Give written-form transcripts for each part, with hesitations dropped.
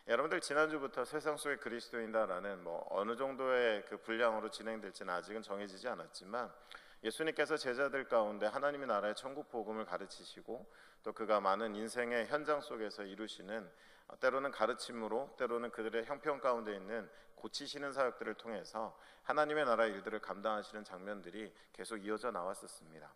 여러분들 지난주부터 세상 속의 그리스도인다라는 어느 정도의 그 분량으로 진행될지는 아직은 정해지지 않았지만 예수님께서 제자들 가운데 하나님의 나라의 천국 복음을 가르치시고 또 그가 많은 인생의 현장 속에서 이루시는 때로는 가르침으로 때로는 그들의 형편 가운데 있는 고치시는 사역들을 통해서 하나님의 나라의 일들을 감당하시는 장면들이 계속 이어져 나왔었습니다.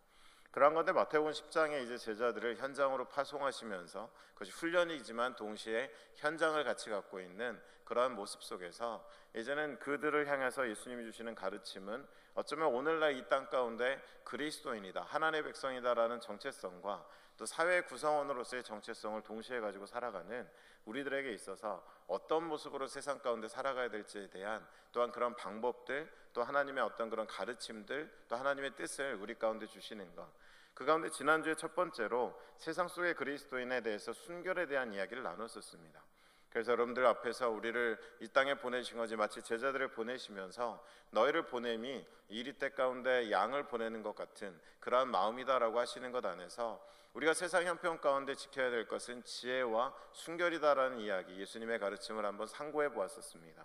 그러한 건데 마태복음 10장에 이제 제자들을 현장으로 파송하시면서 그것이 훈련이지만 동시에 현장을 같이 갖고 있는 그러한 모습 속에서 이제는 그들을 향해서 예수님이 주시는 가르침은 어쩌면 오늘날 이 땅 가운데 그리스도인이다, 하나님의 백성이다라는 정체성과 또 사회 구성원으로서의 정체성을 동시에 가지고 살아가는 우리들에게 있어서 어떤 모습으로 세상 가운데 살아가야 될지에 대한 또한 그런 방법들, 또 하나님의 어떤 그런 가르침들, 또 하나님의 뜻을 우리 가운데 주시는 것, 그 가운데 지난주에 첫 번째로 세상 속의 그리스도인에 대해서 순결에 대한 이야기를 나눴었습니다. 그래서 여러분들 앞에서 우리를 이 땅에 보내신 것이 마치 제자들을 보내시면서 너희를 보냄이 이리 때 가운데 양을 보내는 것 같은 그러한 마음이다라고 하시는 것 안에서 우리가 세상 형편 가운데 지켜야 될 것은 지혜와 순결이다라는 이야기, 예수님의 가르침을 한번 상고해 보았었습니다.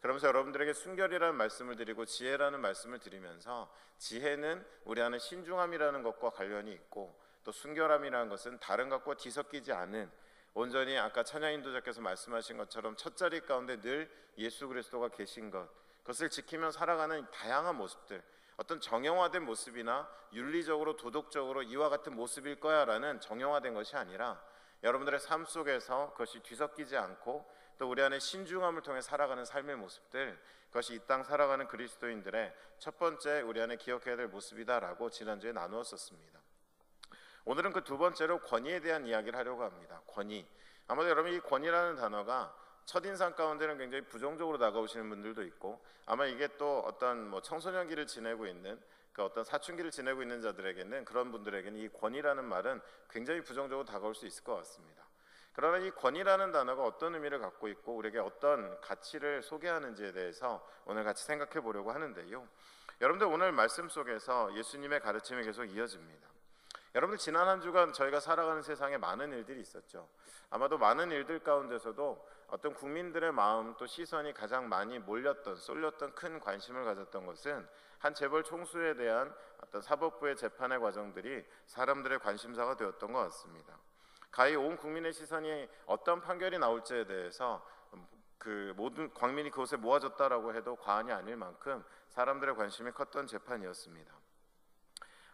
그러면서 여러분들에게 순결이라는 말씀을 드리고 지혜라는 말씀을 드리면서 지혜는 우리 안에 신중함이라는 것과 관련이 있고 또 순결함이라는 것은 다른 것과 뒤섞이지 않은 온전히 아까 찬양 인도자께서 말씀하신 것처럼 첫 자리 가운데 늘 예수 그리스도가 계신 것, 그것을 지키며 살아가는 다양한 모습들, 어떤 정형화된 모습이나 윤리적으로 도덕적으로 이와 같은 모습일 거야라는 정형화된 것이 아니라 여러분들의 삶 속에서 그것이 뒤섞이지 않고 또 우리 안에 신중함을 통해 살아가는 삶의 모습들, 그것이 이 땅 살아가는 그리스도인들의 첫 번째 우리 안에 기억해야 될 모습이다라고 지난주에 나누었었습니다. 오늘은 그 두 번째로 권위에 대한 이야기를 하려고 합니다. 권위. 아마도 여러분 이 권위라는 단어가 첫인상 가운데는 굉장히 부정적으로 다가오시는 분들도 있고 아마 이게 또 어떤 청소년기를 지내고 있는 그 어떤 사춘기를 지내고 있는 자들에게는 그런 분들에게는 이 권위라는 말은 굉장히 부정적으로 다가올 수 있을 것 같습니다. 그러나 이 권위라는 단어가 어떤 의미를 갖고 있고 우리에게 어떤 가치를 소개하는지에 대해서 오늘 같이 생각해 보려고 하는데요. 여러분들 오늘 말씀 속에서 예수님의 가르침이 계속 이어집니다. 여러분들 지난 한 주간 저희가 살아가는 세상에 많은 일들이 있었죠. 아마도 많은 일들 가운데서도 어떤 국민들의 마음 또 시선이 가장 많이 쏠렸던 큰 관심을 가졌던 것은 한 재벌 총수에 대한 어떤 사법부의 재판의 과정들이 사람들의 관심사가 되었던 것 같습니다. 가히 온 국민의 시선이 어떤 판결이 나올지에 대해서 그 모든 국민이 그것에 모아졌다라고 해도 과언이 아닐 만큼 사람들의 관심이 컸던 재판이었습니다.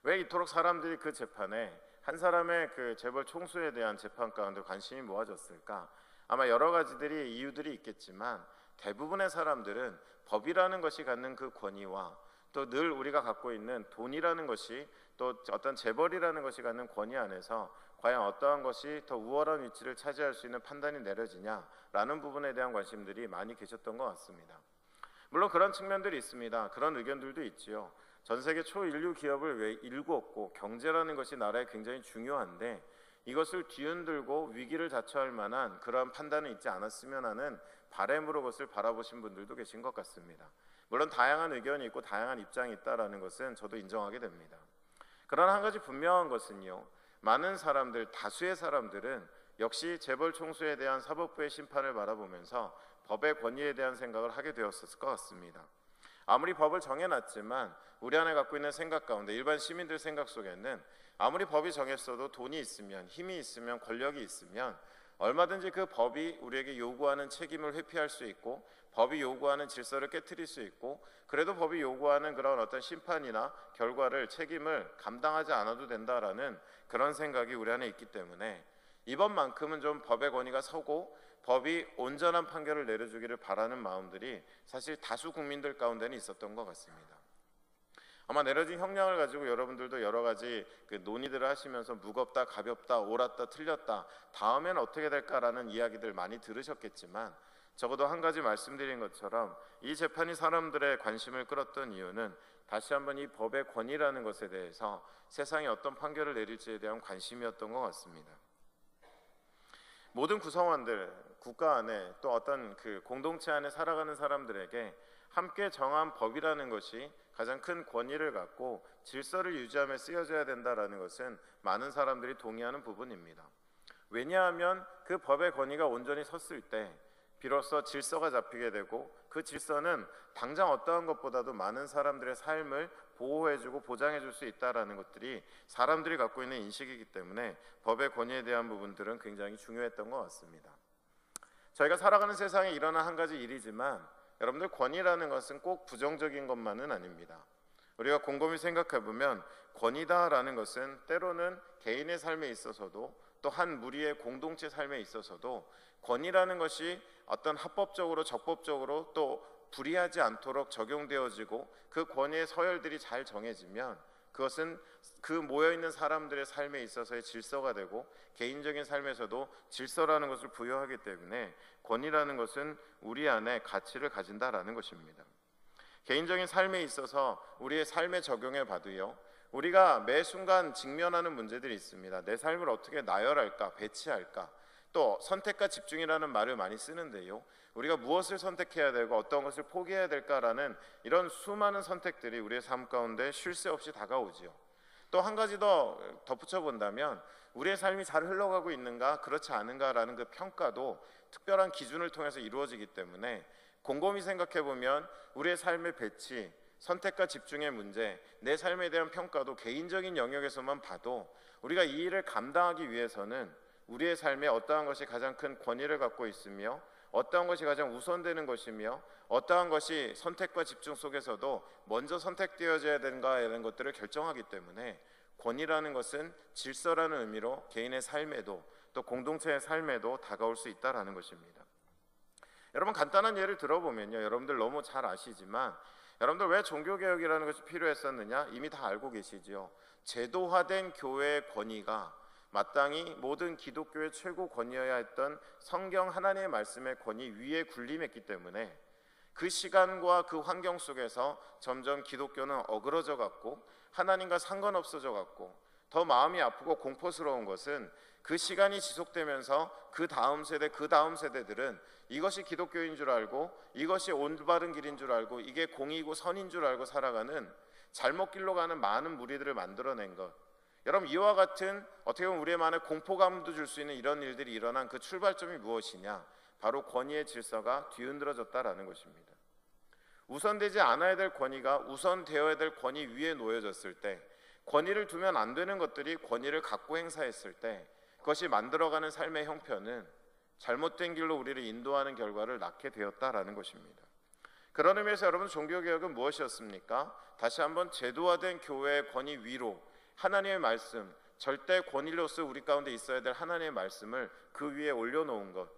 왜 이토록 사람들이 그 재판에 한 사람의 그 재벌 총수에 대한 재판 가운데 관심이 모아졌을까? 아마 여러 가지들이 이유들이 있겠지만 대부분의 사람들은 법이라는 것이 갖는 그 권위와 또 늘 우리가 갖고 있는 돈이라는 것이 또 어떤 재벌이라는 것이 갖는 권위 안에서 과연 어떠한 것이 더 우월한 위치를 차지할 수 있는 판단이 내려지냐라는 부분에 대한 관심들이 많이 계셨던 것 같습니다. 물론 그런 측면들이 있습니다. 그런 의견들도 있지요. 전 세계 초인류 기업을 왜 일구었고 경제라는 것이 나라에 굉장히 중요한데 이것을 뒤흔들고 위기를 자초할 만한 그러한 판단은 있지 않았으면 하는 바람으로 그것을 바라보신 분들도 계신 것 같습니다. 물론 다양한 의견이 있고 다양한 입장이 있다는 것은 저도 인정하게 됩니다. 그러나 한 가지 분명한 것은요, 많은 사람들, 다수의 사람들은 역시 재벌 총수에 대한 사법부의 심판을 바라보면서 법의 권위에 대한 생각을 하게 되었을 것 같습니다. 아무리 법을 정해놨지만 우리 안에 갖고 있는 생각 가운데 일반 시민들 생각 속에는 아무리 법이 정했어도 돈이 있으면, 힘이 있으면, 권력이 있으면 얼마든지 그 법이 우리에게 요구하는 책임을 회피할 수 있고 법이 요구하는 질서를 깨트릴 수 있고 그래도 법이 요구하는 그런 어떤 심판이나 결과를 책임을 감당하지 않아도 된다라는 그런 생각이 우리 안에 있기 때문에 이번만큼은 좀 법의 권위가 서고 법이 온전한 판결을 내려주기를 바라는 마음들이 사실 다수 국민들 가운데는 있었던 것 같습니다. 아마 내려진 형량을 가지고 여러분들도 여러 가지 그 논의들을 하시면서 무겁다, 가볍다, 옳았다, 틀렸다, 다음엔 어떻게 될까라는 이야기들 많이 들으셨겠지만 적어도 한 가지 말씀드린 것처럼 이 재판이 사람들의 관심을 끌었던 이유는 다시 한번 이 법의 권위라는 것에 대해서 세상에 어떤 판결을 내릴지에 대한 관심이었던 것 같습니다. 모든 구성원들, 국가 안에 또 어떤 그 공동체 안에 살아가는 사람들에게 함께 정한 법이라는 것이 가장 큰 권위를 갖고 질서를 유지하며 쓰여져야 된다는 것은 많은 사람들이 동의하는 부분입니다. 왜냐하면 그 법의 권위가 온전히 섰을 때 비로소 질서가 잡히게 되고, 그 질서는 당장 어떠한 것보다도 많은 사람들의 삶을 보호해주고 보장해줄 수 있다라는 것들이 사람들이 갖고 있는 인식이기 때문에 법의 권위에 대한 부분들은 굉장히 중요했던 것 같습니다. 저희가 살아가는 세상에 일어난 한 가지 일이지만, 여러분들, 권위라는 것은 꼭 부정적인 것만은 아닙니다. 우리가 곰곰이 생각해 보면 권위다라는 것은 때로는 개인의 삶에 있어서도 또 한 무리의 공동체 삶에 있어서도 권위라는 것이 어떤 합법적으로 적법적으로 또 불이하지 않도록 적용되어지고 그 권위의 서열들이 잘 정해지면 그것은 그 모여있는 사람들의 삶에 있어서의 질서가 되고 개인적인 삶에서도 질서라는 것을 부여하기 때문에 권위라는 것은 우리 안에 가치를 가진다라는 것입니다. 개인적인 삶에 있어서 우리의 삶에 적용해 봐도요, 우리가 매 순간 직면하는 문제들이 있습니다. 내 삶을 어떻게 나열할까, 배치할까, 또 선택과 집중이라는 말을 많이 쓰는데요, 우리가 무엇을 선택해야 되고 어떤 것을 포기해야 될까라는 이런 수많은 선택들이 우리의 삶 가운데 쉴 새 없이 다가오지요. 또 한 가지 더 덧붙여 본다면 우리의 삶이 잘 흘러가고 있는가 그렇지 않은가라는 그 평가도 특별한 기준을 통해서 이루어지기 때문에 곰곰이 생각해 보면 우리의 삶의 배치, 선택과 집중의 문제, 내 삶에 대한 평가도 개인적인 영역에서만 봐도 우리가 이 일을 감당하기 위해서는 우리의 삶에 어떠한 것이 가장 큰 권위를 갖고 있으며 어떠한 것이 가장 우선되는 것이며 어떠한 것이 선택과 집중 속에서도 먼저 선택되어져야 되는가 이런 것들을 결정하기 때문에 권위라는 것은 질서라는 의미로 개인의 삶에도 또 공동체의 삶에도 다가올 수 있다라는 것입니다. 여러분, 간단한 예를 들어보면요, 여러분들 너무 잘 아시지만 여러분들 왜 종교개혁이라는 것이 필요했었느냐 이미 다 알고 계시죠. 제도화된 교회의 권위가 마땅히 모든 기독교의 최고 권위여야 했던 성경 하나님의 말씀의 권위 위에 군림했기 때문에 그 시간과 그 환경 속에서 점점 기독교는 어그러져 갔고 하나님과 상관없어져 갔고, 더 마음이 아프고 공포스러운 것은 그 시간이 지속되면서 그 다음 세대들은 이것이 기독교인 줄 알고 이것이 올바른 길인 줄 알고 이게 공의고 선인 줄 알고 살아가는 잘못 길로 가는 많은 무리들을 만들어낸 것. 여러분, 이와 같은 어떻게 보면 우리의 마음에 공포감도 줄 수 있는 이런 일들이 일어난 그 출발점이 무엇이냐? 바로 권위의 질서가 뒤흔들어졌다라는 것입니다. 우선되지 않아야 될 권위가 우선되어야 될 권위 위에 놓여졌을 때, 권위를 두면 안 되는 것들이 권위를 갖고 행사했을 때 그것이 만들어가는 삶의 형편은 잘못된 길로 우리를 인도하는 결과를 낳게 되었다라는 것입니다. 그런 의미에서 여러분, 종교개혁은 무엇이었습니까? 다시 한번 제도화된 교회의 권위 위로 하나님의 말씀, 절대 권위로서 우리 가운데 있어야 될 하나님의 말씀을 그 위에 올려놓은 것.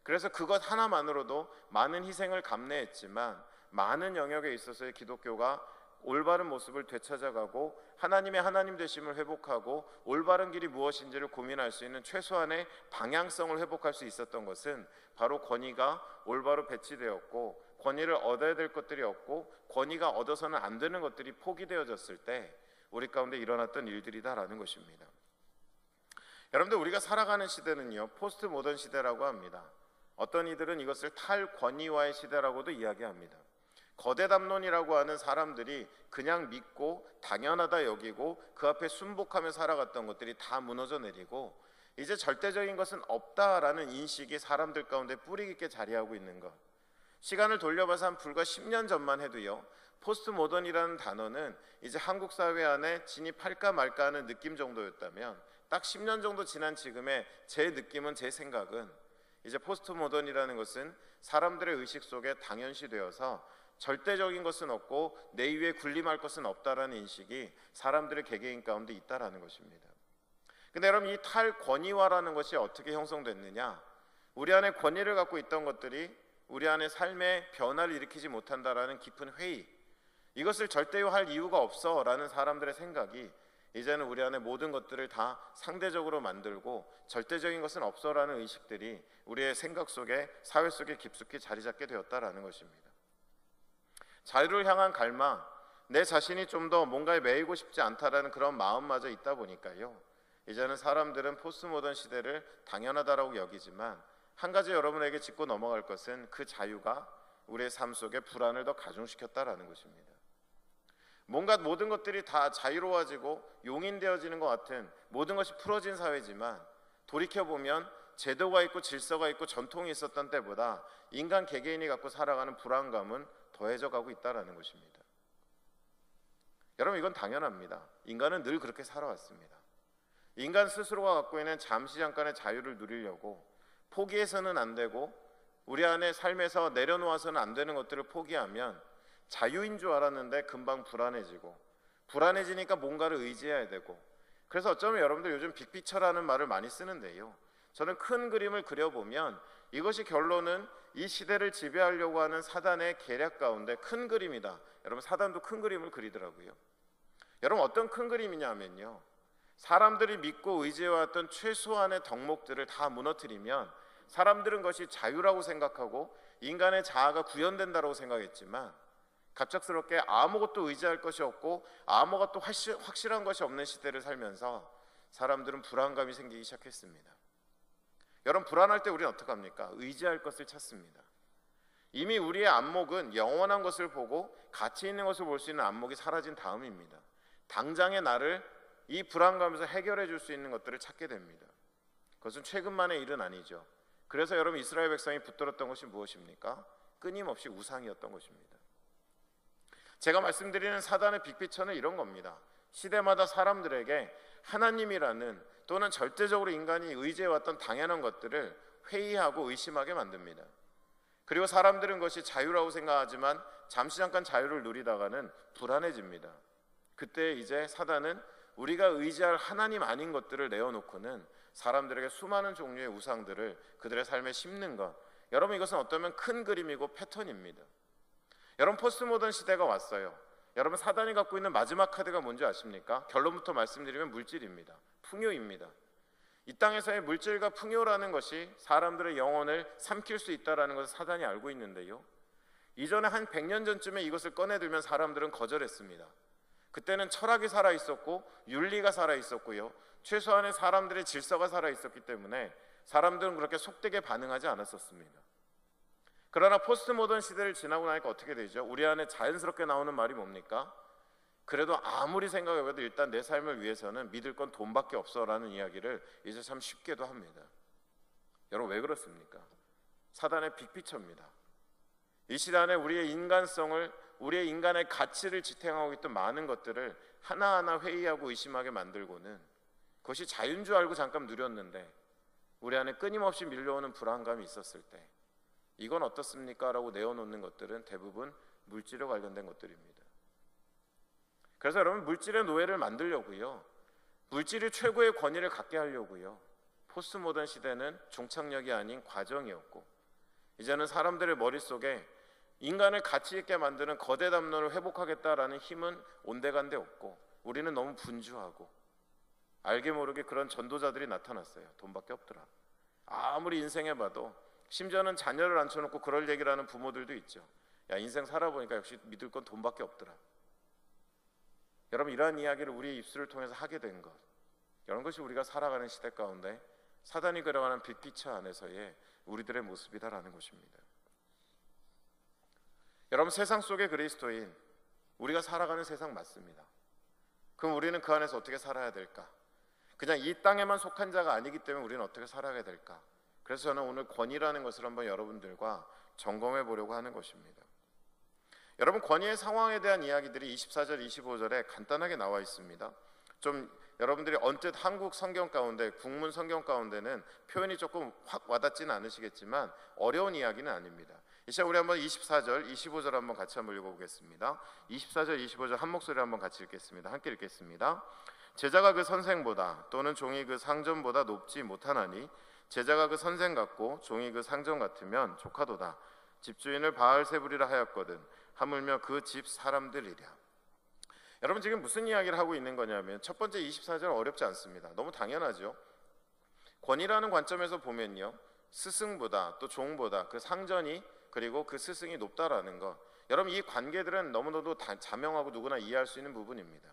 그래서 그것 하나만으로도 많은 희생을 감내했지만 많은 영역에 있어서의 기독교가 올바른 모습을 되찾아가고 하나님의 하나님 되심을 회복하고 올바른 길이 무엇인지를 고민할 수 있는 최소한의 방향성을 회복할 수 있었던 것은 바로 권위가 올바로 배치되었고, 권위를 얻어야 될 것들이 없고 권위가 얻어서는 안 되는 것들이 포기되어졌을 때 우리 가운데 일어났던 일들이다라는 것입니다. 여러분들, 우리가 살아가는 시대는요, 포스트 모던 시대라고 합니다. 어떤 이들은 이것을 탈권위화의 시대라고도 이야기합니다. 거대 담론이라고 하는 사람들이 그냥 믿고 당연하다 여기고 그 앞에 순복하며 살아갔던 것들이 다 무너져 내리고 이제 절대적인 것은 없다라는 인식이 사람들 가운데 뿌리 깊게 자리하고 있는 것. 시간을 돌려봐서 한 불과 10년 전만 해도요, 포스트 모던이라는 단어는 이제 한국 사회 안에 진입할까 말까 하는 느낌 정도였다면 딱 10년 정도 지난 지금의 제 느낌은, 제 생각은 이제 포스트 모던이라는 것은 사람들의 의식 속에 당연시 되어서 절대적인 것은 없고 내 위에 군림할 것은 없다라는 인식이 사람들의 개개인 가운데 있다라는 것입니다. 근데 여러분, 이 탈권위화라는 것이 어떻게 형성됐느냐? 우리 안에 권위를 갖고 있던 것들이 우리 안에 삶의 변화를 일으키지 못한다라는 깊은 회의, 이것을 절대화할 이유가 없어라는 사람들의 생각이 이제는 우리 안에 모든 것들을 다 상대적으로 만들고 절대적인 것은 없어라는 의식들이 우리의 생각 속에, 사회 속에 깊숙이 자리 잡게 되었다라는 것입니다. 자유를 향한 갈망, 내 자신이 좀 더 뭔가에 매이고 싶지 않다라는 그런 마음마저 있다 보니까요, 이제는 사람들은 포스트 모던 시대를 당연하다라고 여기지만 한 가지 여러분에게 짚고 넘어갈 것은 그 자유가 우리의 삶 속에 불안을 더 가중시켰다라는 것입니다. 뭔가 모든 것들이 다 자유로워지고 용인되어지는 것 같은 모든 것이 풀어진 사회지만 돌이켜보면 제도가 있고 질서가 있고 전통이 있었던 때보다 인간 개개인이 갖고 살아가는 불안감은 더해져 가고 있다는 것입니다. 여러분, 이건 당연합니다. 인간은 늘 그렇게 살아왔습니다. 인간 스스로가 갖고 있는 잠시 잠깐의 자유를 누리려고 포기해서는 안 되고 우리 안에 삶에서 내려놓아서는 안 되는 것들을 포기하면 자유인 줄 알았는데 금방 불안해지고, 불안해지니까 뭔가를 의지해야 되고, 그래서 어쩌면 여러분들 요즘 빅피처라는 말을 많이 쓰는데요, 저는 큰 그림을 그려보면 이것이 결론은 이 시대를 지배하려고 하는 사단의 계략 가운데 큰 그림이다. 여러분, 사단도 큰 그림을 그리더라고요. 여러분, 어떤 큰 그림이냐면요, 사람들이 믿고 의지해왔던 최소한의 덕목들을 다 무너뜨리면 사람들은 것이 자유라고 생각하고 인간의 자아가 구현된다고 생각했지만, 갑작스럽게 아무것도 의지할 것이 없고 아무것도 확실한 것이 없는 시대를 살면서 사람들은 불안감이 생기기 시작했습니다. 여러분, 불안할 때 우리는 어떻게 합니까? 의지할 것을 찾습니다. 이미 우리의 안목은 영원한 것을 보고 가치 있는 것을 볼 수 있는 안목이 사라진 다음입니다. 당장의 나를 이 불안감에서 해결해 줄 수 있는 것들을 찾게 됩니다. 그것은 최근만의 일은 아니죠. 그래서 여러분, 이스라엘 백성이 붙들었던 것이 무엇입니까? 끊임없이 우상이었던 것입니다. 제가 말씀드리는 사단의 빅피처는 이런 겁니다. 시대마다 사람들에게 하나님이라는 또는 절대적으로 인간이 의지해왔던 당연한 것들을 회의하고 의심하게 만듭니다. 그리고 사람들은 것이 자유라고 생각하지만 잠시 잠깐 자유를 누리다가는 불안해집니다. 그때 이제 사단은 우리가 의지할 하나님 아닌 것들을 내어놓고는 사람들에게 수많은 종류의 우상들을 그들의 삶에 심는 것, 여러분, 이것은 어쩌면 큰 그림이고 패턴입니다. 여러분, 포스트 모던 시대가 왔어요. 여러분, 사단이 갖고 있는 마지막 카드가 뭔지 아십니까? 결론부터 말씀드리면 물질입니다. 풍요입니다. 이 땅에서의 물질과 풍요라는 것이 사람들의 영혼을 삼킬 수 있다는 것을 사단이 알고 있는데요, 이전에 한 100년 전쯤에 이것을 꺼내들면 사람들은 거절했습니다. 그때는 철학이 살아있었고 윤리가 살아있었고요, 최소한의 사람들의 질서가 살아있었기 때문에 사람들은 그렇게 속되게 반응하지 않았었습니다. 그러나 포스트 모던 시대를 지나고 나니까 어떻게 되죠? 우리 안에 자연스럽게 나오는 말이 뭡니까? 그래도 아무리 생각해봐도 일단 내 삶을 위해서는 믿을 건 돈밖에 없어라는 이야기를 이제 참 쉽게도 합니다. 여러분, 왜 그렇습니까? 사단의 빅피처입니다. 이 시대 안에 우리의 인간성을, 우리의 인간의 가치를 지탱하고 있던 많은 것들을 하나하나 회의하고 의심하게 만들고는 그것이 자유인 줄 알고 잠깐 누렸는데 우리 안에 끊임없이 밀려오는 불안감이 있었을 때 이건 어떻습니까? 라고 내어놓는 것들은 대부분 물질에 관련된 것들입니다. 그래서 여러분, 물질의 노예를 만들려고요, 물질이 최고의 권위를 갖게 하려고요, 포스트 모던 시대는 종착역이 아닌 과정이었고, 이제는 사람들의 머릿속에 인간을 가치 있게 만드는 거대 담론을 회복하겠다라는 힘은 온데간데 없고, 우리는 너무 분주하고 알게 모르게 그런 전도자들이 나타났어요. 돈밖에 없더라. 아무리 인생해봐도, 심지어는 자녀를 앉혀놓고 그럴 얘기를 하는 부모들도 있죠. 야, 인생 살아보니까 역시 믿을 건 돈밖에 없더라. 여러분, 이러한 이야기를 우리의 입술을 통해서 하게 된 것, 이런 것이 우리가 살아가는 시대 가운데 사단이 그려가는 빅피처 안에서의 우리들의 모습이다라는 것입니다. 여러분, 세상 속의 그리스도인, 우리가 살아가는 세상 맞습니다. 그럼 우리는 그 안에서 어떻게 살아야 될까? 그냥 이 땅에만 속한 자가 아니기 때문에 우리는 어떻게 살아야 될까? 그래서 저는 오늘 권위라는 것을 한번 여러분들과 점검해 보려고 하는 것입니다. 여러분, 권위의 상황에 대한 이야기들이 24절, 25절에 간단하게 나와 있습니다. 좀 여러분들이 언뜻 한국 성경 가운데, 국문 성경 가운데는 표현이 조금 확 와닿지는 않으시겠지만 어려운 이야기는 아닙니다. 이 시간 우리 한번 24절, 25절 한번 같이 한번 읽어보겠습니다. 24절, 25절 한 목소리 한번 같이 읽겠습니다. 함께 읽겠습니다. 제자가 그 선생보다 또는 종이 그 상전보다 높지 못하나니 제자가 그 선생 같고 종이 그 상전 같으면 조카도다. 집주인을 바알세불이라 하였거든 하물며 그 집 사람들이랴. 여러분, 지금 무슨 이야기를 하고 있는 거냐면 첫 번째 24절 어렵지 않습니다. 너무 당연하죠. 권위라는 관점에서 보면요, 스승보다 또 종보다 그 상전이 그리고 그 스승이 높다라는 것, 여러분, 이 관계들은 너무나도 자명하고 누구나 이해할 수 있는 부분입니다.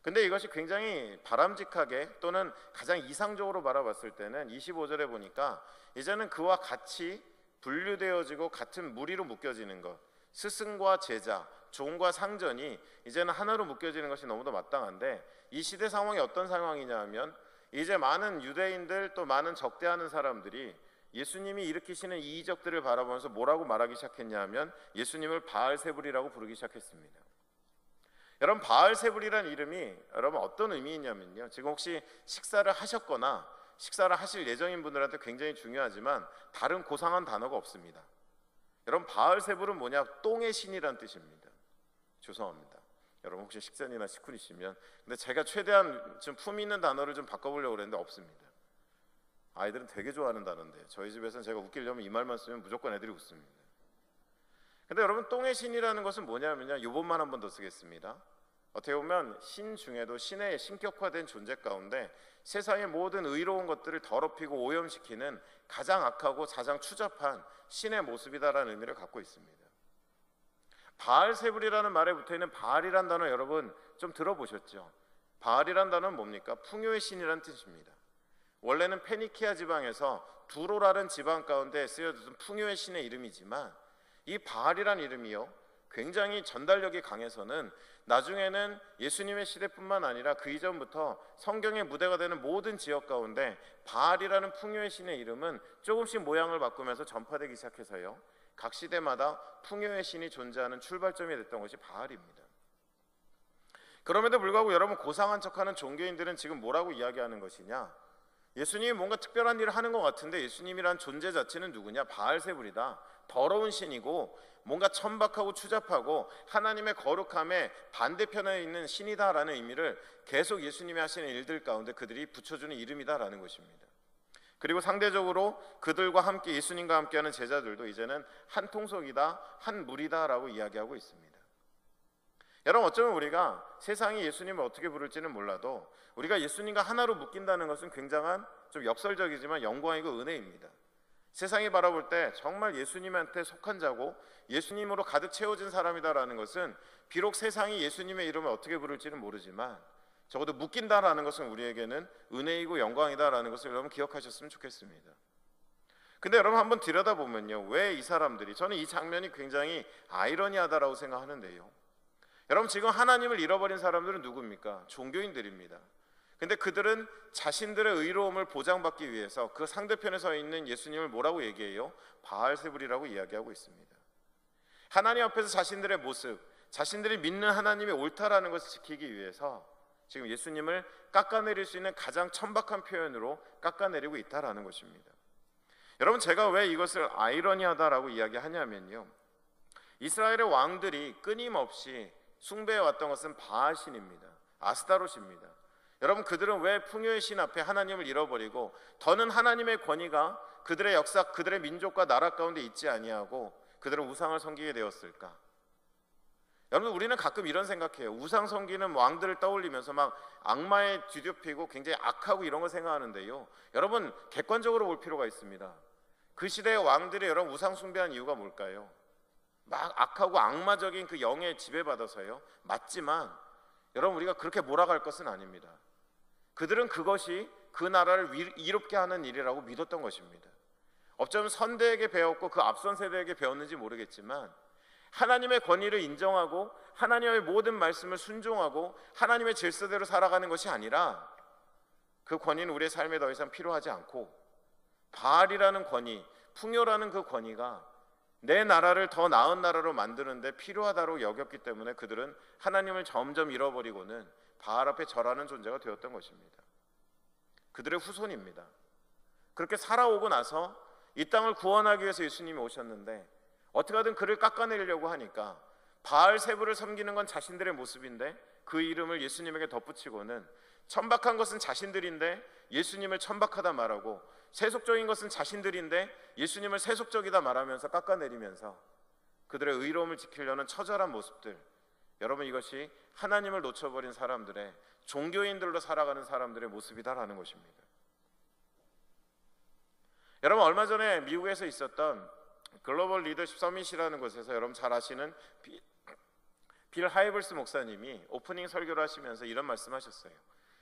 근데 이것이 굉장히 바람직하게 또는 가장 이상적으로 바라봤을 때는 25절에 보니까 이제는 그와 같이 분류되어지고 같은 무리로 묶여지는 것, 스승과 제자, 종과 상전이 이제는 하나로 묶여지는 것이 너무도 마땅한데, 이 시대 상황이 어떤 상황이냐 하면 이제 많은 유대인들 또 많은 적대하는 사람들이 예수님이 일으키시는 이 이적들을 바라보면서 뭐라고 말하기 시작했냐 하면 예수님을 바알세불이라고 부르기 시작했습니다. 여러분, 바알세불이라는 이름이 여러분 어떤 의미이냐면요, 지금 혹시 식사를 하셨거나 식사를 하실 예정인 분들한테 굉장히 중요하지만 다른 고상한 단어가 없습니다. 여러분, 바알세불은 뭐냐? 똥의 신이란 뜻입니다. 죄송합니다. 여러분 혹시 식전이나 식훈이시면, 근데 제가 최대한 좀 품 있는 단어를 좀 바꿔보려고 그랬는데 없습니다. 아이들은 되게 좋아하는 단어인데 저희 집에서는 제가 웃기려면 이 말만 쓰면 무조건 애들이 웃습니다. 근데 여러분, 똥의 신이라는 것은 뭐냐면요, 요번만 한 번 더 쓰겠습니다. 어떻게 보면 신 중에도 신의 신격화된 존재 가운데 세상의 모든 의로운 것들을 더럽히고 오염시키는 가장 악하고 가장 추잡한 신의 모습이다라는 의미를 갖고 있습니다. 바알세불이라는 말에 붙어있는 바알이란 단어 여러분 좀 들어보셨죠? 바알이란 단어는 뭡니까? 풍요의 신이라는 뜻입니다. 원래는 페니키아 지방에서 두로라는 지방 가운데 쓰여졌던 풍요의 신의 이름이지만 이 바알이란 이름이요, 굉장히 전달력이 강해서는 나중에는 예수님의 시대뿐만 아니라 그 이전부터 성경의 무대가 되는 모든 지역 가운데 바알이라는 풍요의 신의 이름은 조금씩 모양을 바꾸면서 전파되기 시작해서요, 각 시대마다 풍요의 신이 존재하는 출발점이 됐던 것이 바알입니다. 그럼에도 불구하고 여러분, 고상한 척하는 종교인들은 지금 뭐라고 이야기하는 것이냐? 예수님이 뭔가 특별한 일을 하는 것 같은데 예수님이란 존재 자체는 누구냐? 바알세불이다. 더러운 신이고 뭔가 천박하고 추잡하고 하나님의 거룩함의 반대편에 있는 신이다라는 의미를 계속 예수님이 하시는 일들 가운데 그들이 붙여주는 이름이다라는 것입니다. 그리고 상대적으로 그들과 함께 예수님과 함께하는 제자들도 이제는 한 통속이다, 한 무리다라고 이야기하고 있습니다. 여러분, 어쩌면 우리가 세상이 예수님을 어떻게 부를지는 몰라도 우리가 예수님과 하나로 묶인다는 것은 굉장한 좀 역설적이지만 영광이고 은혜입니다. 세상이 바라볼 때 정말 예수님한테 속한 자고 예수님으로 가득 채워진 사람이다라는 것은 비록 세상이 예수님의 이름을 어떻게 부를지는 모르지만 적어도 묶인다라는 것은 우리에게는 은혜이고 영광이다라는 것을 여러분 기억하셨으면 좋겠습니다. 근데 여러분 한번 들여다보면요, 왜 이 사람들이, 저는 이 장면이 굉장히 아이러니하다라고 생각하는데요, 여러분 지금 하나님을 잃어버린 사람들은 누굽니까? 종교인들입니다. 근데 그들은 자신들의 의로움을 보장받기 위해서 그 상대편에 서 있는 예수님을 뭐라고 얘기해요? 바알세불이라고 이야기하고 있습니다. 하나님 앞에서 자신들의 모습, 자신들이 믿는 하나님이 옳다라는 것을 지키기 위해서 지금 예수님을 깎아내릴 수 있는 가장 천박한 표현으로 깎아내리고 있다라는 것입니다. 여러분, 제가 왜 이것을 아이러니하다라고 이야기하냐면요, 이스라엘의 왕들이 끊임없이 숭배해왔던 것은 바알신입니다. 아스타롯입니다. 여러분, 그들은 왜 풍요의 신 앞에 하나님을 잃어버리고 더는 하나님의 권위가 그들의 역사, 그들의 민족과 나라 가운데 있지 아니하고 그들은 우상을 섬기게 되었을까? 여러분, 우리는 가끔 이런 생각해요. 우상 섬기는 왕들을 떠올리면서 막 악마에 뒤덮이고 굉장히 악하고 이런 걸 생각하는데요, 여러분 객관적으로 볼 필요가 있습니다. 그 시대의 왕들이 여러분 우상 숭배한 이유가 뭘까요? 막 악하고 악마적인 그 영에 지배받아서요. 맞지만 여러분, 우리가 그렇게 몰아갈 것은 아닙니다. 그들은 그것이 그 나라를 이롭게 하는 일이라고 믿었던 것입니다. 어쩌면 선대에게 배웠고 그 앞선 세대에게 배웠는지 모르겠지만 하나님의 권위를 인정하고 하나님의 모든 말씀을 순종하고 하나님의 질서대로 살아가는 것이 아니라 그 권위는 우리의 삶에 더 이상 필요하지 않고 바알이라는 권위, 풍요라는 그 권위가 내 나라를 더 나은 나라로 만드는 데 필요하다고 여겼기 때문에 그들은 하나님을 점점 잃어버리고는 바알 앞에 절하는 존재가 되었던 것입니다. 그들의 후손입니다. 그렇게 살아오고 나서 이 땅을 구원하기 위해서 예수님이 오셨는데 어떻게 하든 그를 깎아내리려고 하니까 바알세불을 섬기는 건 자신들의 모습인데 그 이름을 예수님에게 덧붙이고는 천박한 것은 자신들인데 예수님을 천박하다 말하고 세속적인 것은 자신들인데 예수님을 세속적이다 말하면서 깎아내리면서 그들의 의로움을 지키려는 처절한 모습들, 여러분 이것이 하나님을 놓쳐버린 사람들의, 종교인들로 살아가는 사람들의 모습이다라는 것입니다. 여러분, 얼마 전에 미국에서 있었던 글로벌 리더십 서밋이라는 곳에서 여러분 잘 아시는 빌 하이블스 목사님이 오프닝 설교를 하시면서 이런 말씀하셨어요.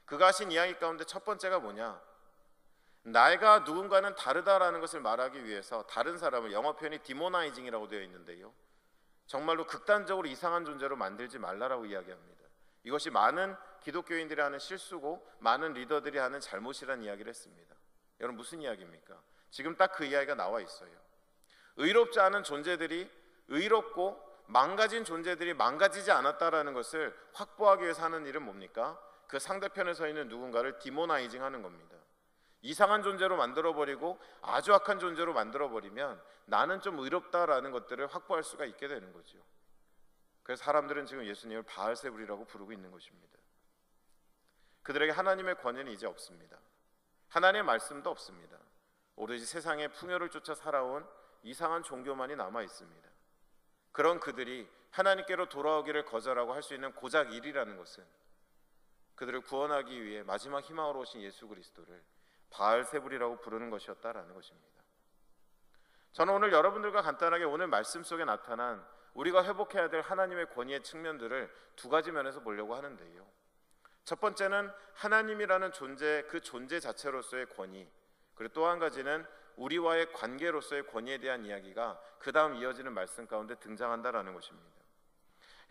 그가 하신 이야기 가운데 첫 번째가 뭐냐, 내가 누군가는 다르다라는 것을 말하기 위해서 다른 사람을, 영어 표현이 디모나이징이라고 되어 있는데요, 정말로 극단적으로 이상한 존재로 만들지 말라라고 이야기합니다. 이것이 많은 기독교인들이 하는 실수고 많은 리더들이 하는 잘못이라는 이야기를 했습니다. 여러분 무슨 이야기입니까? 지금 딱 그 이야기가 나와 있어요. 의롭지 않은 존재들이 의롭고 망가진 존재들이 망가지지 않았다라는 것을 확보하기 위해서 하는 일은 뭡니까? 그 상대편에 서 있는 누군가를 디모나이징 하는 겁니다. 이상한 존재로 만들어버리고 아주 악한 존재로 만들어버리면 나는 좀 의롭다라는 것들을 확보할 수가 있게 되는 거죠. 그래서 사람들은 지금 예수님을 바알세불이라고 부르고 있는 것입니다. 그들에게 하나님의 권위는 이제 없습니다. 하나님의 말씀도 없습니다. 오로지 세상의 풍요를 쫓아 살아온 이상한 종교만이 남아 있습니다. 그런 그들이 하나님께로 돌아오기를 거절하고 할 수 있는 고작 일이라는 것은 그들을 구원하기 위해 마지막 희망으로 오신 예수 그리스도를 바알세불이라고 부르는 것이었다라는 것입니다. 저는 오늘 여러분들과 간단하게 오늘 말씀 속에 나타난 우리가 회복해야 될 하나님의 권위의 측면들을 두 가지 면에서 보려고 하는데요. 첫 번째는 하나님이라는 존재, 그 존재 자체로서의 권위, 그리고 또 한 가지는 우리와의 관계로서의 권위에 대한 이야기가 그 다음 이어지는 말씀 가운데 등장한다라는 것입니다.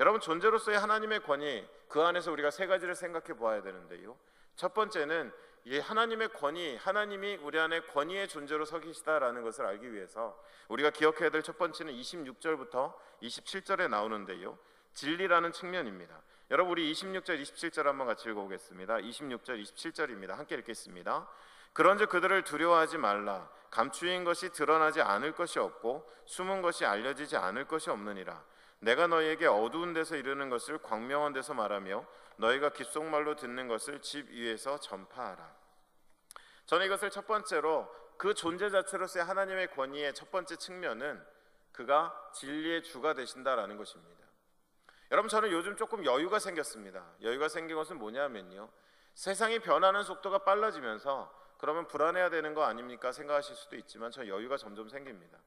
여러분, 존재로서의 하나님의 권위, 그 안에서 우리가 세 가지를 생각해 보아야 되는데요. 첫 번째는 이 하나님의 권위, 하나님이 우리 안에 권위의 존재로 서 계시다라는 것을 알기 위해서 우리가 기억해야 될 첫 번째는 26절부터 27절에 나오는데요. 진리라는 측면입니다. 여러분, 우리 26절, 27절 한번 같이 읽어보겠습니다. 26절, 27절입니다. 함께 읽겠습니다. 그런즉 그들을 두려워하지 말라. 감추인 것이 드러나지 않을 것이 없고 숨은 것이 알려지지 않을 것이 없느니라. 내가 너희에게 어두운 데서 이르는 것을 광명한 데서 말하며 너희가 귓속말로 듣는 것을 집 위에서 전파하라. 저는 이것을 첫 번째로 그 존재 자체로서의 하나님의 권위의 첫 번째 측면은 그가 진리의 주가 되신다라는 것입니다. 여러분, 저는 요즘 조금 여유가 생겼습니다. 여유가 생긴 것은 뭐냐면요, 세상이 변하는 속도가 빨라지면서 그러면 불안해야 되는 거 아닙니까 생각하실 수도 있지만 저 여유가 점점 생깁니다.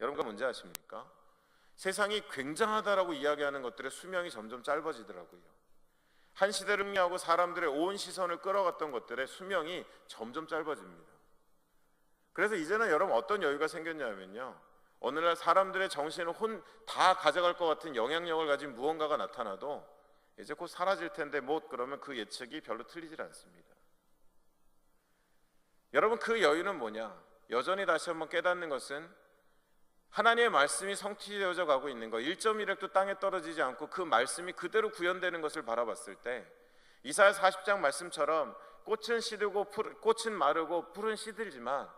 여러분가 뭔지 아십니까? 세상이 굉장하다라고 이야기하는 것들의 수명이 점점 짧아지더라고요. 한 시대를 흥미하고 사람들의 온 시선을 끌어갔던 것들의 수명이 점점 짧아집니다. 그래서 이제는 여러분 어떤 여유가 생겼냐면요, 오늘날 사람들의 정신을 다 가져갈 것 같은 영향력을 가진 무언가가 나타나도 이제 곧 사라질 텐데 그러면 그 예측이 별로 틀리질 않습니다. 여러분, 그 여유는 뭐냐? 여전히 다시 한번 깨닫는 것은 하나님의 말씀이 성취되어져 가고 있는 것, 1.1획도 땅에 떨어지지 않고 그 말씀이 그대로 구현되는 것을 바라봤을 때 이사야 40장 말씀처럼 꽃은 시들고 꽃은 마르고 풀은 시들지만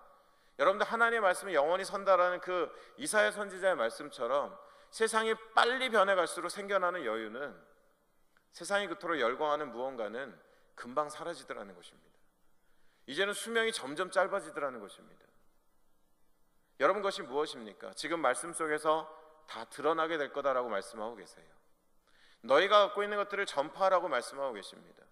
여러분들 하나님의 말씀이 영원히 선다라는 그 이사야 선지자의 말씀처럼 세상이 빨리 변해갈수록 생겨나는 여유는 세상이 그토록 열광하는 무언가는 금방 사라지더라는 것입니다. 이제는 수명이 점점 짧아지더라는 것입니다. 여러분, 그것이 무엇입니까? 지금 말씀 속에서 다 드러나게 될 거다라고 말씀하고 계세요. 너희가 갖고 있는 것들을 전파하라고 말씀하고 계십니다.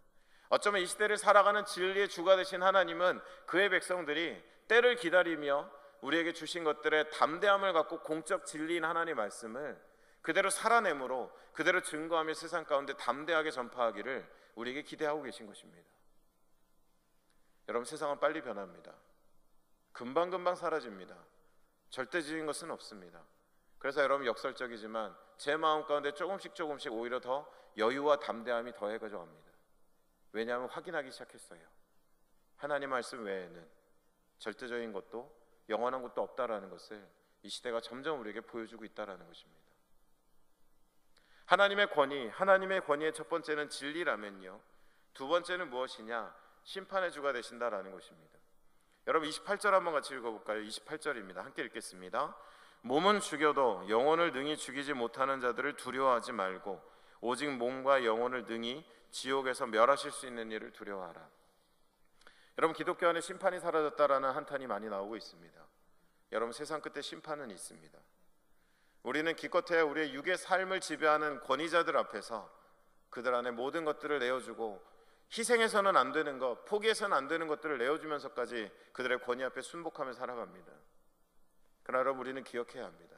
어쩌면 이 시대를 살아가는 진리의 주가 되신 하나님은 그의 백성들이 때를 기다리며 우리에게 주신 것들의 담대함을 갖고 공적 진리인 하나님의 말씀을 그대로 살아내므로 그대로 증거하며 세상 가운데 담대하게 전파하기를 우리에게 기대하고 계신 것입니다. 여러분, 세상은 빨리 변합니다. 금방금방 사라집니다. 절대적인 것은 없습니다. 그래서 여러분, 역설적이지만 제 마음 가운데 조금씩 오히려 더 여유와 담대함이 더해져 갑니다. 왜냐하면 확인하기 시작했어요. 하나님 말씀 외에는 절대적인 것도 영원한 것도 없다라는 것을 이 시대가 점점 우리에게 보여주고 있다라는 것입니다. 하나님의 권위의 첫 번째는 진리라면요, 두 번째는 무엇이냐? 심판의 주가 되신다라는 것입니다. 여러분, 28절 한번 같이 읽어볼까요? 28절입니다. 함께 읽겠습니다. 몸은 죽여도 영혼을 능히 죽이지 못하는 자들을 두려워하지 말고 오직 몸과 영혼을 능히 지옥에서 멸하실 수 있는 이를 두려워하라. 여러분, 기독교 안에 심판이 사라졌다라는 한탄이 많이 나오고 있습니다. 여러분, 세상 끝에 심판은 있습니다. 우리는 기껏해야 우리의 육의 삶을 지배하는 권위자들 앞에서 그들 안에 모든 것들을 내어주고 희생해서는 안 되는 것, 포기해서는 안 되는 것들을 내어주면서까지 그들의 권위 앞에 순복하며 살아갑니다. 그러나 여러분, 우리는 기억해야 합니다.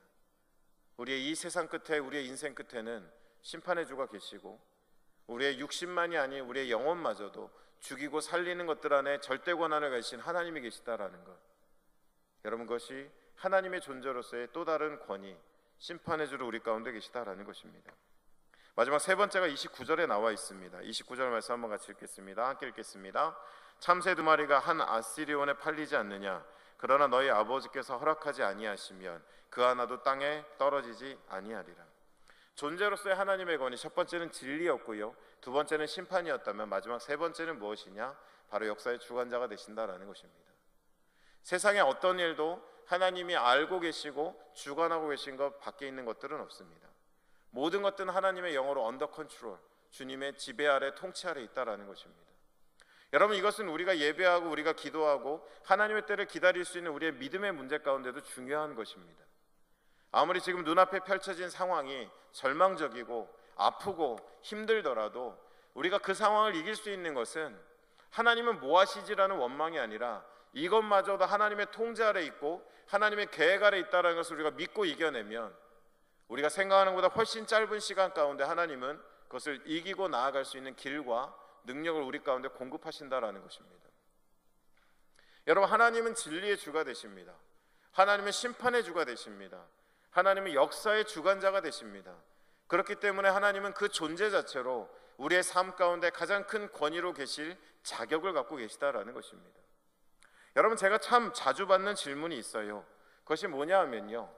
우리의 이 세상 끝에, 우리의 인생 끝에는 심판의 주가 계시고 우리의 육신만이 아닌 우리의 영혼마저도 죽이고 살리는 것들 안에 절대 권한을 가지신 하나님이 계시다라는 것, 여러분, 그것이 하나님의 존재로서의 또 다른 권위, 심판의 주로 우리 가운데 계시다라는 것입니다. 마지막 세 번째가 29절에 나와 있습니다. 29절 말씀 한번 같이 읽겠습니다. 함께 읽겠습니다. 참새 두 마리가 한 아시리온에 팔리지 않느냐? 그러나 너희 아버지께서 허락하지 아니하시면 그 하나도 땅에 떨어지지 아니하리라. 존재로서의 하나님의 권위, 첫 번째는 진리였고요, 두 번째는 심판이었다면 마지막 세 번째는 무엇이냐? 바로 역사의 주관자가 되신다라는 것입니다. 세상의 어떤 일도 하나님이 알고 계시고 주관하고 계신 것 밖에 있는 것들은 없습니다. 모든 것들은 하나님의 영어로 언더 컨트롤, 주님의 지배 아래, 통치 아래 있다라는 것입니다. 여러분, 이것은 우리가 예배하고 우리가 기도하고 하나님의 때를 기다릴 수 있는 우리의 믿음의 문제 가운데도 중요한 것입니다. 아무리 지금 눈앞에 펼쳐진 상황이 절망적이고 아프고 힘들더라도 우리가 그 상황을 이길 수 있는 것은 하나님은 뭐 하시지라는 원망이 아니라 이것마저도 하나님의 통제 아래 있고 하나님의 계획 아래 있다는 것을 우리가 믿고 이겨내면 우리가 생각하는 것보다 훨씬 짧은 시간 가운데 하나님은 그것을 이기고 나아갈 수 있는 길과 능력을 우리 가운데 공급하신다라는 것입니다. 여러분, 하나님은 진리의 주가 되십니다. 하나님은 심판의 주가 되십니다. 하나님은 역사의 주관자가 되십니다. 그렇기 때문에 하나님은 그 존재 자체로 우리의 삶 가운데 가장 큰 권위로 계실 자격을 갖고 계시다라는 것입니다. 여러분, 제가 참 자주 받는 질문이 있어요. 그것이 뭐냐 하면요,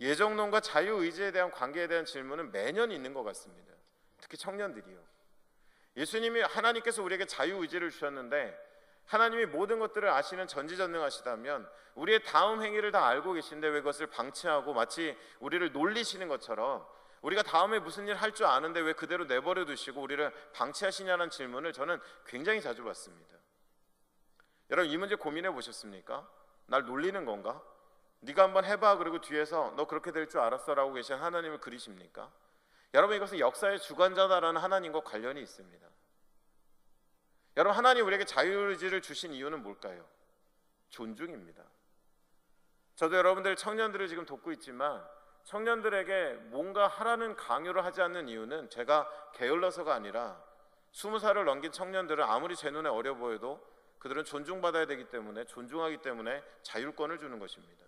예정론과 자유의지에 대한 관계에 대한 질문은 매년 있는 것 같습니다. 특히 청년들이요. 예수님이, 하나님께서 우리에게 자유의지를 주셨는데 하나님이 모든 것들을 아시는 전지전능하시다면 우리의 다음 행위를 다 알고 계신데 왜 그것을 방치하고 마치 우리를 놀리시는 것처럼 우리가 다음에 무슨 일 할 줄 아는데 왜 그대로 내버려 두시고 우리를 방치하시냐는 질문을 저는 굉장히 자주 받습니다. 여러분, 이 문제 고민해 보셨습니까? 날 놀리는 건가? 네가 한번 해봐 그리고 뒤에서 너 그렇게 될 줄 알았어 라고 계신 하나님을 그리십니까? 여러분, 이것은 역사의 주관자다라는 하나님과 관련이 있습니다. 여러분, 하나님 우리에게 자유의지를 주신 이유는 뭘까요? 존중입니다. 저도 여러분들 청년들을 지금 돕고 있지만 청년들에게 뭔가 하라는 강요를 하지 않는 이유는 제가 게을러서가 아니라 20살을 넘긴 청년들은 아무리 제 눈에 어려 보여도 그들은 존중받아야 되기 때문에, 존중하기 때문에 자율권을 주는 것입니다.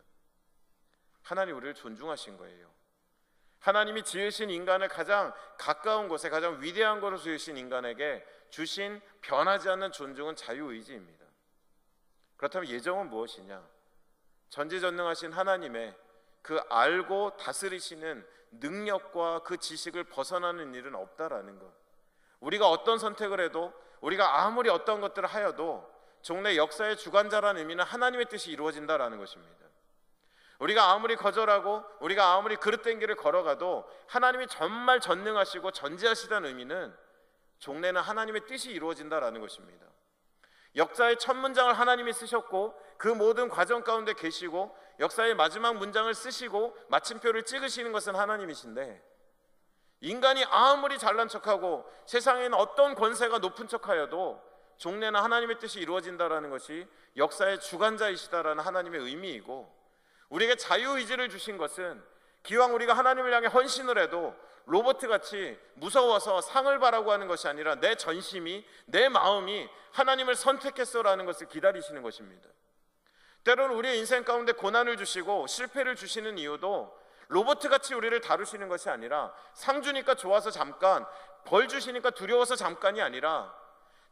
하나님 우리를 존중하신 거예요. 하나님이 지으신 인간을 가장 가까운 곳에 가장 위대한 것으로 지으신 인간에게 주신 변하지 않는 존중은 자유의지입니다. 그렇다면 예정은 무엇이냐? 전지전능하신 하나님의 그 알고 다스리시는 능력과 그 지식을 벗어나는 일은 없다라는 것. 우리가 어떤 선택을 해도, 우리가 아무리 어떤 것들을 하여도 종래 역사의 주관자라는 의미는 하나님의 뜻이 이루어진다라는 것입니다. 우리가 아무리 거절하고 우리가 아무리 그릇된 길을 걸어가도 하나님이 정말 전능하시고 전지하시다는 의미는 종래는 하나님의 뜻이 이루어진다라는 것입니다. 역사의 첫 문장을 하나님이 쓰셨고 그 모든 과정 가운데 계시고 역사의 마지막 문장을 쓰시고 마침표를 찍으시는 것은 하나님이신데, 인간이 아무리 잘난 척하고 세상에는 어떤 권세가 높은 척하여도 종래는 하나님의 뜻이 이루어진다라는 것이 역사의 주관자이시다라는 하나님의 의미이고, 우리에게 자유의지를 주신 것은 기왕 우리가 하나님을 향해 헌신을 해도 로봇같이 무서워서 상을 바라고 하는 것이 아니라 내 전심이, 내 마음이 하나님을 선택했어라는 것을 기다리시는 것입니다. 때로는 우리의 인생 가운데 고난을 주시고 실패를 주시는 이유도 로봇같이 우리를 다루시는 것이 아니라 상 주니까 좋아서 잠깐, 벌 주시니까 두려워서 잠깐이 아니라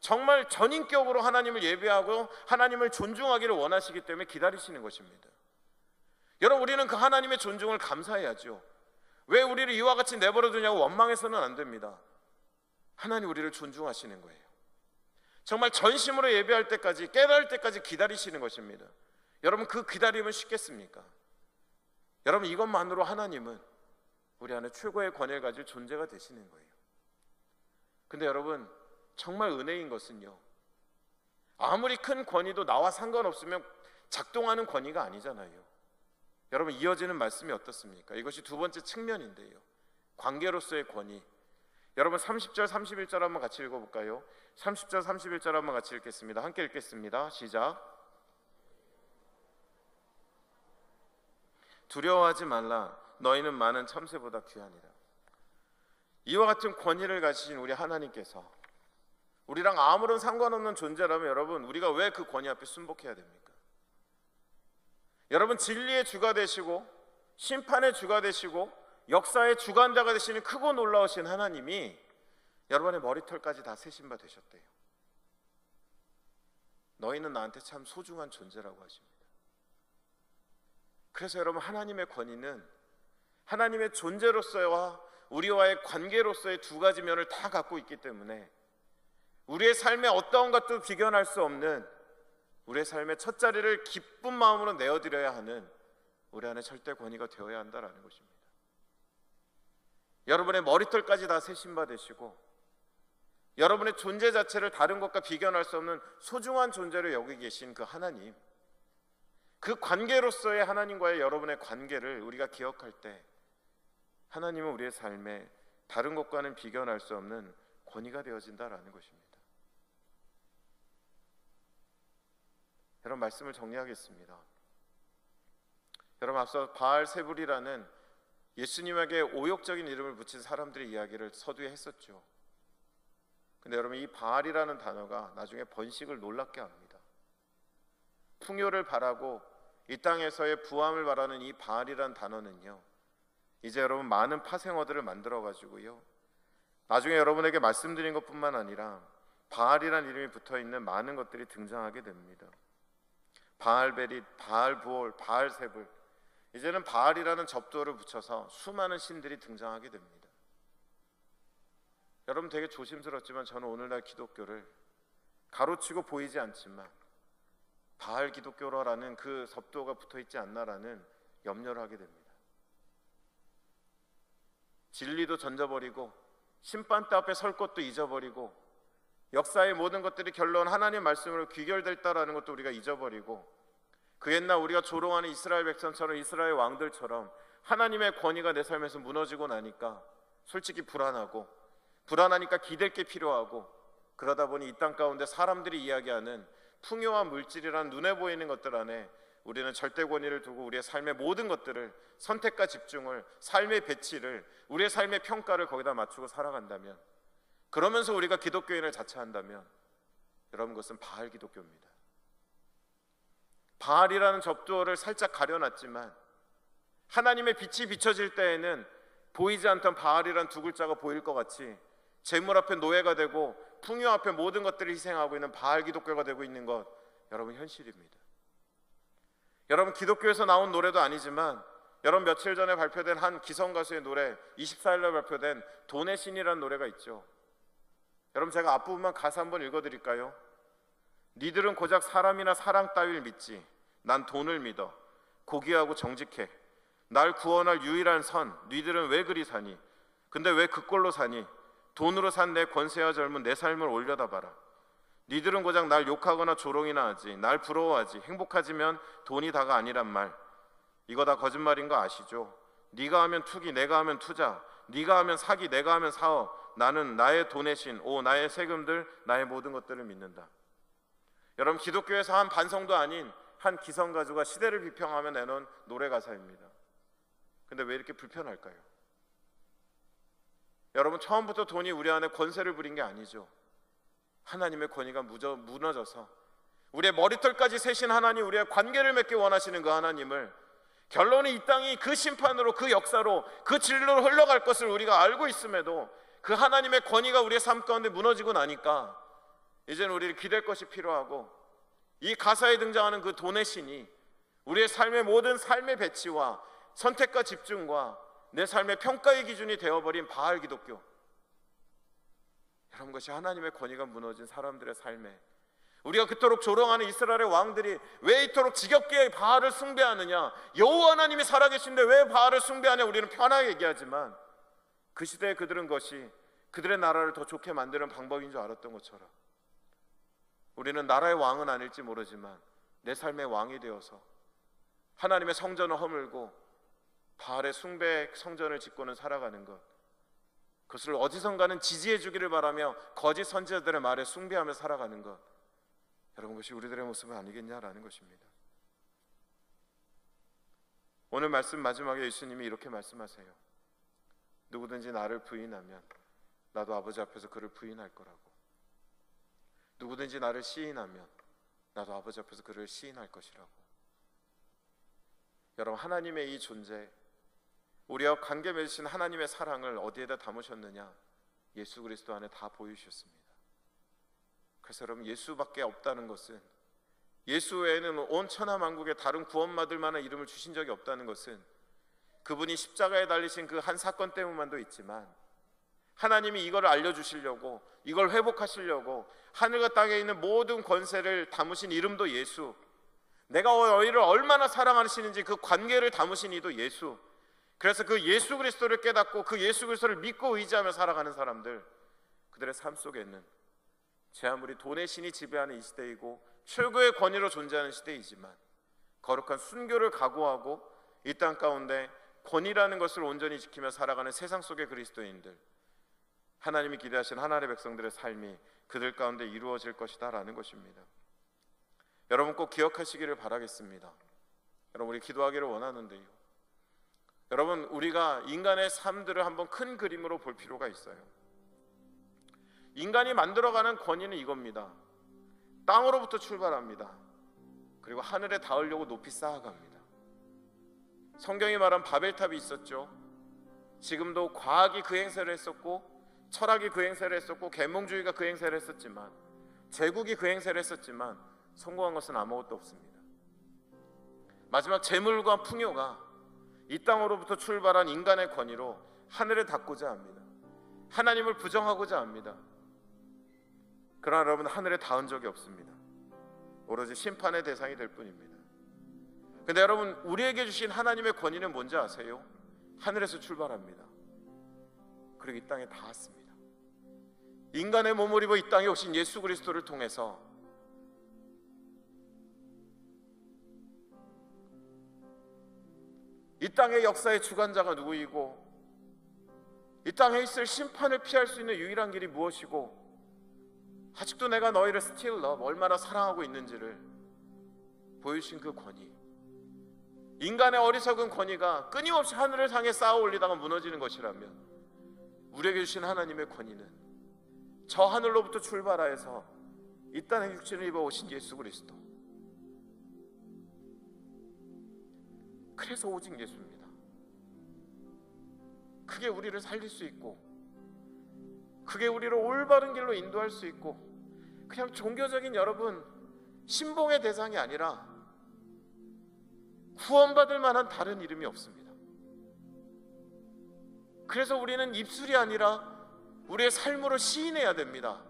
정말 전인격으로 하나님을 예배하고 하나님을 존중하기를 원하시기 때문에 기다리시는 것입니다. 여러분, 우리는 그 하나님의 존중을 감사해야죠. 왜 우리를 이와 같이 내버려 두냐고 원망해서는 안 됩니다. 하나님 우리를 존중하시는 거예요. 정말 전심으로 예배할 때까지, 깨달을 때까지 기다리시는 것입니다. 여러분, 그 기다림은 쉽겠습니까? 여러분, 이것만으로 하나님은 우리 안에 최고의 권위를 가질 존재가 되시는 거예요. 근데 여러분, 정말 은혜인 것은요, 아무리 큰 권위도 나와 상관없으면 작동하는 권위가 아니잖아요. 여러분, 이어지는 말씀이 어떻습니까? 이것이 두 번째 측면인데요, 관계로서의 권위. 여러분, 30절 31절 한번 같이 읽어볼까요? 30절 31절 한번 같이 읽겠습니다. 함께 읽겠습니다. 시작. 두려워하지 말라, 너희는 많은 참새보다 귀하니라. 이와 같은 권위를 가지신 우리 하나님께서 우리랑 아무런 상관없는 존재라면 여러분, 우리가 왜 그 권위 앞에 순복해야 됩니까? 여러분, 진리의 주가 되시고 심판의 주가 되시고 역사의 주관자가 되시는 크고 놀라우신 하나님이 여러분의 머리털까지 다 세신 바 되셨대요. 너희는 나한테 참 소중한 존재라고 하십니다. 그래서 여러분, 하나님의 권위는 하나님의 존재로서와 우리와의 관계로서의 두 가지 면을 다 갖고 있기 때문에 우리의 삶에 어떠한 것도 비견할 수 없는, 우리의 삶의 첫 자리를 기쁜 마음으로 내어드려야 하는 우리 안에 절대 권위가 되어야 한다는 것입니다. 여러분의 머리털까지 다 세신 바 되시고 여러분의 존재 자체를 다른 것과 비견할 수 없는 소중한 존재로 여기 계신 그 하나님, 그 관계로서의 하나님과의 여러분의 관계를 우리가 기억할 때 하나님은 우리의 삶에 다른 것과는 비견할 수 없는 권위가 되어진다라는 것입니다. 여러분, 말씀을 정리하겠습니다. 여러분, 앞서 바알세불이라는 예수님에게 오욕적인 이름을 붙인 사람들의 이야기를 서두에 했었죠. 근데 여러분, 이 바알이라는 단어가 나중에 번식을 놀랍게 합니다. 풍요를 바라고 이 땅에서의 부함을 바라는 이 바알이라는 단어는요, 이제 여러분 많은 파생어들을 만들어 가지고요, 나중에 여러분에게 말씀드린 것뿐만 아니라 바알이라는 이름이 붙어있는 많은 것들이 등장하게 됩니다. 바알베릿, 바알부올, 바알세불, 이제는 바알이라는 접두어를 붙여서 수많은 신들이 등장하게 됩니다. 여러분, 되게 조심스럽지만 저는 오늘날 기독교를 가로치고 보이지 않지만 바알 기독교라는 그 접두어가 붙어있지 않나라는 염려를 하게 됩니다. 진리도 던져버리고 심판대 앞에 설 것도 잊어버리고 역사의 모든 것들이 결론 하나님 말씀으로 귀결됐다라는 것도 우리가 잊어버리고 그 옛날 우리가 조롱하는 이스라엘 백성처럼, 이스라엘 왕들처럼 하나님의 권위가 내 삶에서 무너지고 나니까 솔직히 불안하니까 기댈 게 필요하고, 그러다 보니 이 땅 가운데 사람들이 이야기하는 풍요와 물질이란 눈에 보이는 것들 안에 우리는 절대 권위를 두고 우리의 삶의 모든 것들을, 선택과 집중을, 삶의 배치를, 우리의 삶의 평가를 거기다 맞추고 살아간다면, 그러면서 우리가 기독교인을 자처한다면 여러분, 그것은 바알 기독교입니다. 바알이라는 접두어를 살짝 가려놨지만 하나님의 빛이 비춰질 때에는 보이지 않던 바알이란 두 글자가 보일 것 같이 재물 앞에 노예가 되고 풍요 앞에 모든 것들을 희생하고 있는 바알 기독교가 되고 있는 것, 여러분, 현실입니다. 여러분, 기독교에서 나온 노래도 아니지만 여러분, 며칠 전에 발표된 한 기성 가수의 노래, 24일날 발표된 돈의 신이라는 노래가 있죠. 여러분, 제가 앞부분만 가사 한번 읽어드릴까요? 니들은 고작 사람이나 사랑 따위를 믿지, 난 돈을 믿어. 고귀하고 정직해. 날 구원할 유일한 선, 니들은 왜 그리 사니? 근데 왜 그 꼴로 사니? 돈으로 산 내 권세와 젊은 내 삶을 올려다봐라. 니들은 고작 날 욕하거나 조롱이나 하지, 날 부러워하지. 행복하지면 돈이 다가 아니란 말. 이거 다 거짓말인 거 아시죠? 네가 하면 투기, 내가 하면 투자, 네가 하면 사기, 내가 하면 사업. 나는 나의 돈의 신, 나의 세금들, 나의 모든 것들을 믿는다. 여러분, 기독교에서 한 반성도 아닌 한 기성 가수가 시대를 비평하며 내놓은 노래 가사입니다. 근데 왜 이렇게 불편할까요? 여러분, 처음부터 돈이 우리 안에 권세를 부린 게 아니죠. 하나님의 권위가 무너져서 우리의 머리털까지 세신 하나님, 우리의 관계를 맺기 원하시는 그 하나님을, 결론은 이 땅이 그 심판으로, 그 역사로, 그 진리로 흘러갈 것을 우리가 알고 있음에도 그 하나님의 권위가 우리의 삶 가운데 무너지고 나니까 이제는 우리를 기댈 것이 필요하고, 이 가사에 등장하는 그 돈의 신이 우리의 삶의 모든 삶의 배치와 선택과 집중과 내 삶의 평가의 기준이 되어버린 바알 기독교, 이런 것이 하나님의 권위가 무너진 사람들의 삶에, 우리가 그토록 조롱하는 이스라엘의 왕들이 왜 이토록 지겹게 바알을 숭배하느냐, 여호와 하나님이 살아계신데 왜 바알을 숭배하냐, 우리는 편하게 얘기하지만 그 시대에 그들은 것이 그들의 나라를 더 좋게 만드는 방법인 줄 알았던 것처럼, 우리는 나라의 왕은 아닐지 모르지만 내 삶의 왕이 되어서 하나님의 성전을 허물고 바알의 숭배 성전을 짓고는 살아가는 것, 그것을 어디선가는 지지해 주기를 바라며 거짓 선지자들의 말에 숭배하며 살아가는 것, 여러분, 그것이 우리들의 모습은 아니겠냐라는 것입니다. 오늘 말씀 마지막에 예수님이 이렇게 말씀하세요. 누구든지 나를 부인하면 나도 아버지 앞에서 그를 부인할 거라고. 누구든지 나를 시인하면 나도 아버지 앞에서 그를 시인할 것이라고. 여러분, 하나님의 이 존재, 우리와 관계 맺으신 하나님의 사랑을 어디에다 담으셨느냐? 예수 그리스도 안에 다 보여주셨습니다. 그래서 여러분, 예수밖에 없다는 것은, 예수 외에는 온 천하만국에 다른 구원받을 만한 이름을 주신 적이 없다는 것은, 그분이 십자가에 달리신 그 한 사건 때문만도 있지만 하나님이 이걸 알려주시려고, 이걸 회복하시려고 하늘과 땅에 있는 모든 권세를 담으신 이름도 예수, 내가 너희를 얼마나 사랑하시는지 그 관계를 담으신 이도 예수. 그래서 그 예수 그리스도를 깨닫고 그 예수 그리스도를 믿고 의지하며 살아가는 사람들, 그들의 삶 속에는 제 아무리 돈의 신이 지배하는 이 시대이고 최고의 권위로 존재하는 시대이지만 거룩한 순교를 각오하고 이 땅 가운데 권위라는 것을 온전히 지키며 살아가는 세상 속의 그리스도인들, 하나님이 기대하신 하나님의 백성들의 삶이 그들 가운데 이루어질 것이다 라는 것입니다. 여러분 꼭 기억하시기를 바라겠습니다. 여러분, 우리 기도하기를 원하는데요, 여러분, 우리가 인간의 삶들을 한번 큰 그림으로 볼 필요가 있어요. 인간이 만들어가는 권위는 이겁니다. 땅으로부터 출발합니다. 그리고 하늘에 닿으려고 높이 쌓아갑니다. 성경이 말한 바벨탑이 있었죠. 지금도 과학이 그 행세를 했었고, 철학이 그 행세를 했었고, 계몽주의가 그 행세를 했었지만, 제국이 그 행세를 했었지만 성공한 것은 아무것도 없습니다. 마지막 재물과 풍요가 이 땅으로부터 출발한 인간의 권위로 하늘에 닿고자 합니다. 하나님을 부정하고자 합니다. 그러나 여러분, 하늘에 닿은 적이 없습니다. 오로지 심판의 대상이 될 뿐입니다. 근데 여러분, 우리에게 주신 하나님의 권위는 뭔지 아세요? 하늘에서 출발합니다. 그리고 이 땅에 닿았습니다. 인간의 몸을 입어 이 땅에 오신 예수 그리스도를 통해서 이 땅의 역사의 주관자가 누구이고 이 땅에 있을 심판을 피할 수 있는 유일한 길이 무엇이고, 아직도 내가 너희를 still love, 얼마나 사랑하고 있는지를 보여주신 그 권위, 인간의 어리석은 권위가 끊임없이 하늘을 향해 쌓아 올리다가 무너지는 것이라면, 우리에게 주신 하나님의 권위는 저 하늘로부터 출발하여서 이 땅의 육신을 입어 오신 예수 그리스도, 그래서 오직 예수입니다. 그게 우리를 살릴 수 있고, 그게 우리를 올바른 길로 인도할 수 있고, 그냥 종교적인 여러분 신봉의 대상이 아니라 구원받을 만한 다른 이름이 없습니다. 그래서 우리는 입술이 아니라 우리의 삶으로 시인해야 됩니다.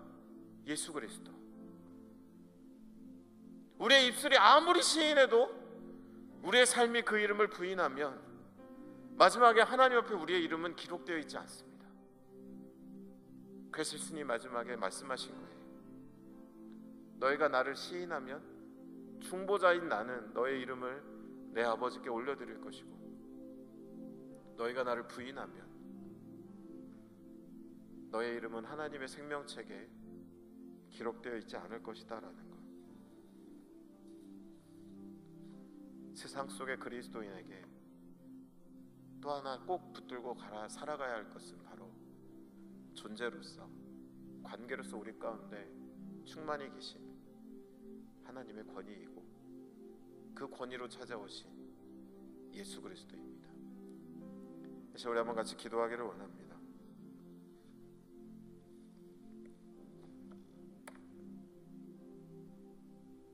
예수 그리스도. 우리의 입술이 아무리 시인해도 우리의 삶이 그 이름을 부인하면 마지막에 하나님 앞에 우리의 이름은 기록되어 있지 않습니다. 그래서 예수님이 마지막에 말씀하신 거예요. 너희가 나를 시인하면 중보자인 나는 너의 이름을 내 아버지께 올려드릴 것이고, 너희가 나를 부인하면 너의 이름은 하나님의 생명책에 기록되어 있지 않을 것이다 라는 것. 세상 속의 그리스도인에게 또 하나 꼭 붙들고 살아가야 할 것은 바로 존재로서, 관계로서 우리 가운데 충만히 계신 하나님의 권위이고, 그 권위로 찾아오신 예수 그리스도입니다. 다시 우리 한번 같이 기도하기를 원합니다.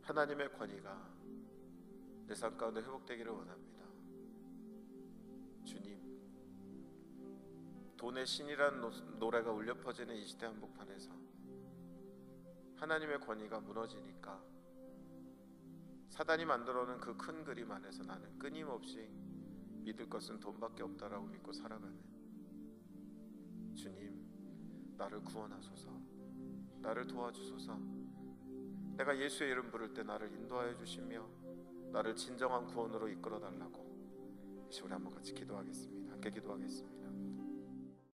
하나님의 권위가 내 삶 가운데 회복되기를 원합니다. 주님, 돈의 신이라는 노래가 울려 퍼지는 이 시대 한복판에서 하나님의 권위가 무너지니까 사단이 만들어놓은 그 큰 그림 안에서 나는 끊임없이 믿을 것은 돈밖에 없다라고 믿고 살아가는, 주님, 나를 구원하소서, 나를 도와주소서. 내가 예수의 이름 부를 때 나를 인도하여 주시며 나를 진정한 구원으로 이끌어 달라고. 우리 한번 같이 기도하겠습니다. 함께 기도하겠습니다.